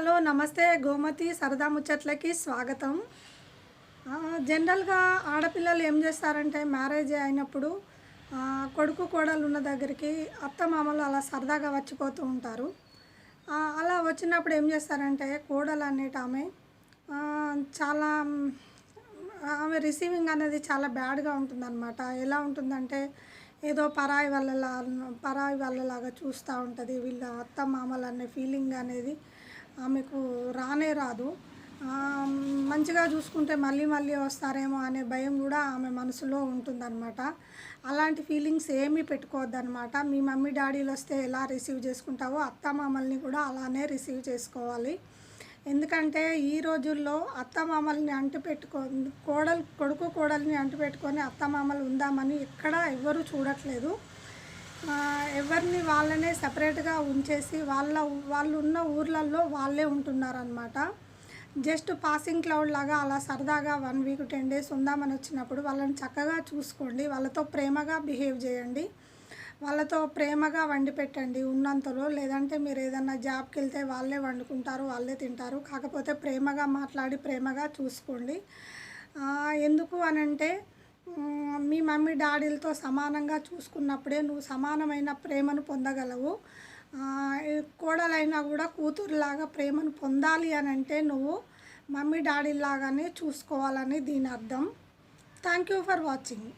Hello నమస్తే గోమతి సరదా ముచ్చట్లకి స్వాగతం. జనరల్గా ఆడపిల్లలు ఏం చేస్తారంటే మ్యారేజ్ అయినప్పుడు కొడుకు కోడలు ఉన్న దగ్గరికి అత్తమామలు అలా సరదాగా వచ్చిపోతూ ఉంటారు. అలా వచ్చినప్పుడు ఏం చేస్తారంటే కోడలు అనేటామె చాలా ఆమె రిసీవింగ్ అనేది చాలా బ్యాడ్గా ఉంటుందన్నమాట. ఎలా ఉంటుందంటే ఏదో పరాయి వాళ్ళలాగా చూస్తూ ఉంటుంది. వీళ్ళ అత్తమామలు అనే ఫీలింగ్ అనేది ఆమెకు రానే రాదు. మంచిగా చూసుకుంటే మళ్ళీ మళ్ళీ వస్తారేమో అనే భయం కూడా ఆమె మనసులో ఉంటుందన్నమాట. అలాంటి ఫీలింగ్స్ ఏమీ పెట్టుకోవద్దనమాట. మీ మమ్మీ డాడీలు వస్తే ఎలా రిసీవ్ చేసుకుంటావో అత్తమామల్ని కూడా అలానే రిసీవ్ చేసుకోవాలి. ఎందుకంటే ఈ రోజుల్లో అత్తమామల్ని కొడుకు కోడల్ని అంటిపెట్టుకొని అత్తమామలు ఉందామని ఎక్కడ ఎవ్వరూ చూడట్లేదు. ఎవరిని వాళ్ళనే సపరేట్గా ఉంచేసి వాళ్ళు ఉన్న ఊర్లలో వాళ్ళే ఉంటున్నారనమాట. జస్ట్ పాసింగ్ క్లౌడ్ లాగా అలా సరదాగా 1 వీక్ 10 డేస్ ఉందామని వచ్చినప్పుడు వాళ్ళని చక్కగా చూసుకోండి. వాళ్ళతో ప్రేమగా బిహేవ్ చేయండి. వాళ్ళతో ప్రేమగా వండి పెట్టండి ఉన్నంతలో. లేదంటే మీరు ఏదన్నా జాబ్కి వెళ్తే వాళ్ళే వండుకుంటారు, వాళ్ళే తింటారు. కాకపోతే ప్రేమగా మాట్లాడి ప్రేమగా చూసుకోండి. ఎందుకు అనంటే మీ మమ్మీ డాడీలతో సమానంగా చూసుకున్నప్పుడే నువ్వు సమానమైన ప్రేమను పొందగలవు. కోడలైనా కూడా కూతురులాగా ప్రేమను పొందాలి అని అంటే నువ్వు మమ్మీ డాడీలాగానే చూసుకోవాలని దీని అర్థం. Thank you for watching.